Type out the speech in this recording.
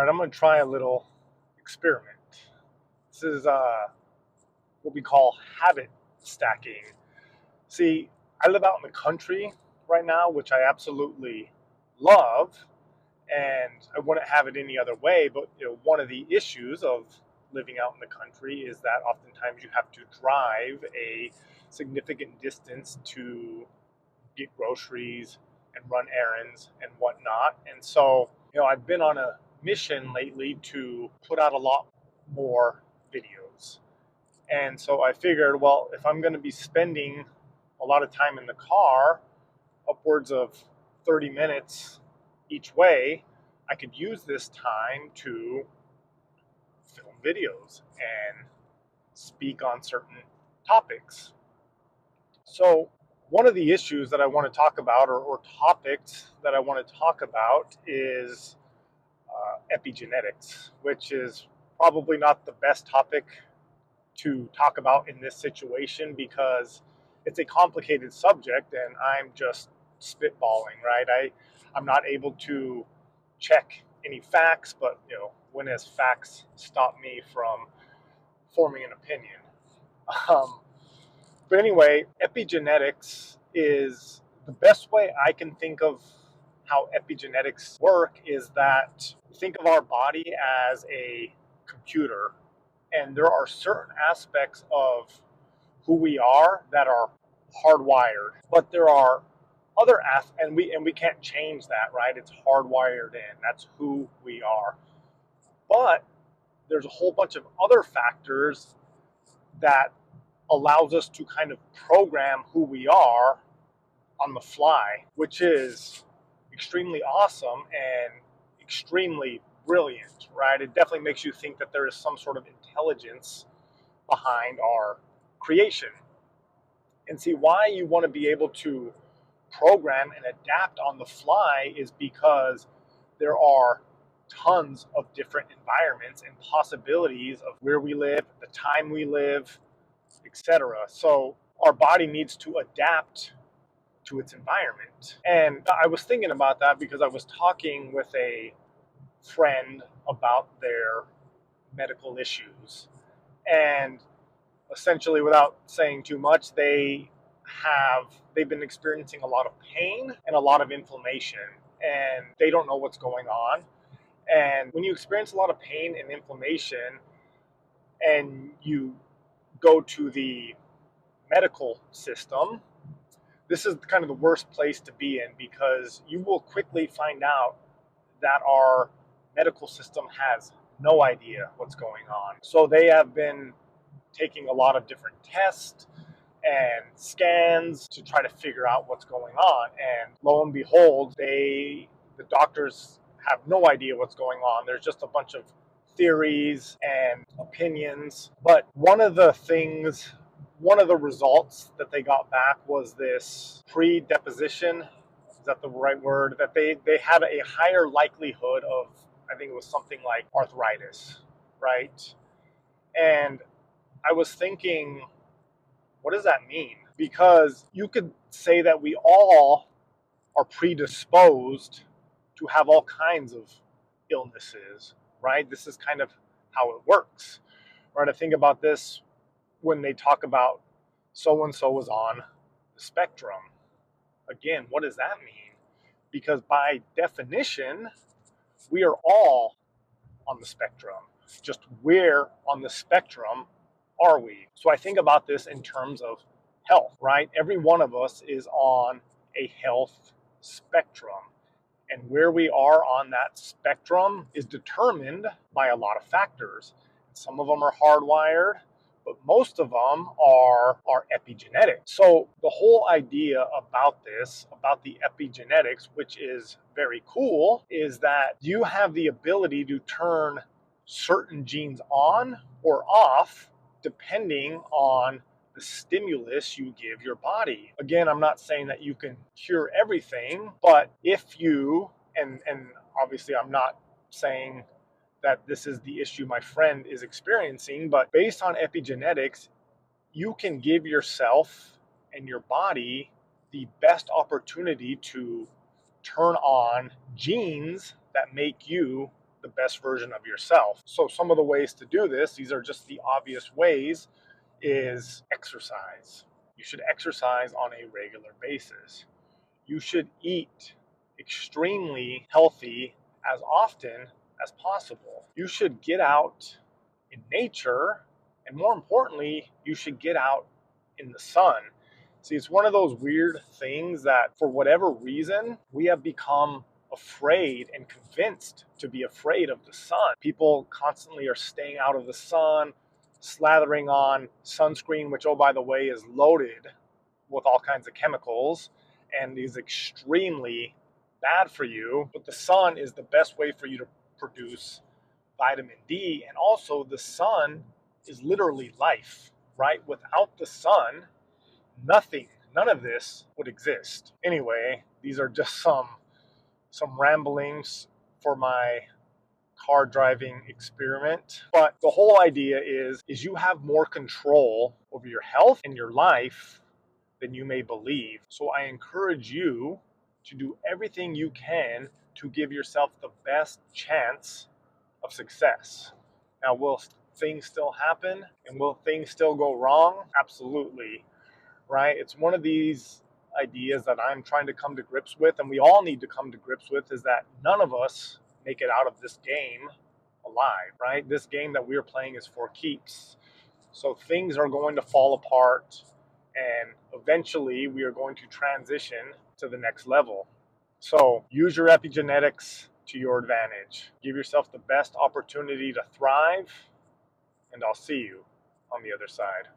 right, I'm going to try a little experiment. This is what we call habit stacking. See, I live out in the country right now, which I absolutely love, and I wouldn't have it any other way. But one of the issues of living out in the country is that oftentimes you have to drive a significant distance to get groceries and run errands and whatnot. And so, I've been on a mission lately to put out a lot more videos. And so I figured, well, if I'm going to be spending a lot of time in the car, upwards of 30 minutes each way, I could use this time to film videos and speak on certain topics. So one of the issues that I want to talk about, or topics that I want to talk about, is epigenetics, which is probably not the best topic to talk about in this situation because it's a complicated subject and I'm just spitballing, right? I'm not able to check any facts, but when has facts stop me from forming an opinion? Um, But anyway, epigenetics is the best way I can think of how epigenetics work is that think of our body as a computer, and there are certain aspects of who we are that are hardwired, but there are other aspects, and we can't change that, right? It's hardwired in. That's who we are. But there's a whole bunch of other factors that allows us to kind of program who we are on the fly, which is extremely awesome and extremely brilliant, right? It definitely makes you think that there is some sort of intelligence behind our creation. And see, why you want to be able to program and adapt on the fly is because there are tons of different environments and possibilities of where we live, the time we live, etc. So our body needs to adapt to its environment. And I was thinking about that because I was talking with a friend about their medical issues. And essentially, without saying too much, they've been experiencing a lot of pain and a lot of inflammation, and they don't know what's going on. And when you experience a lot of pain and inflammation and you go to the medical system, this is kind of the worst place to be in because you will quickly find out that our medical system has no idea what's going on. So they have been taking a lot of different tests and scans to try to figure out what's going on. And lo and behold, the doctors have no idea what's going on. There's just a bunch of theories and opinions. But one of the results that they got back was this pre-deposition. Is that the right word? That they had a higher likelihood of, I think it was something like arthritis, right? And I was thinking, what does that mean? Because you could say that we all are predisposed to have all kinds of illnesses, right? This is kind of how it works, right? I think about this when they talk about so-and-so is on the spectrum. Again, what does that mean? Because by definition, we are all on the spectrum. Just where on the spectrum are we? So I think about this in terms of health, right? Every one of us is on a health spectrum. And where we are on that spectrum is determined by a lot of factors. Some of them are hardwired, but most of them are epigenetic. So the whole idea about this, about the epigenetics, which is very cool, is that you have the ability to turn certain genes on or off depending on the stimulus you give your body. Again, I'm not saying that you can cure everything, but if you, and obviously I'm not saying that this is the issue my friend is experiencing, but based on epigenetics, you can give yourself and your body the best opportunity to turn on genes that make you the best version of yourself. So some of the ways to do this, these are just the obvious ways, is exercise. You should exercise on a regular basis. You should eat extremely healthy as often as possible. You should get out in nature, and more importantly, you should get out in the sun. See, it's one of those weird things that for whatever reason, we have become afraid and convinced to be afraid of the sun. People constantly are staying out of the sun, slathering on sunscreen, which, oh, by the way, is loaded with all kinds of chemicals and is extremely bad for you. But the sun is the best way for you to produce vitamin D. And also, the sun is literally life, right? Without the sun, none of this would exist. Anyway, these are just some ramblings for my car driving experiment. But the whole idea is you have more control over your health and your life than you may believe. So I encourage you to do everything you can to give yourself the best chance of success. Now, will things still happen and will things still go wrong? Absolutely, right? It's one of these ideas that I'm trying to come to grips with, and we all need to come to grips with, is that none of us make it out of this game alive, right? This game that we're playing is for keeps. So things are going to fall apart, and eventually we are going to transition to the next level. So use your epigenetics to your advantage. Give yourself the best opportunity to thrive, and I'll see you on the other side.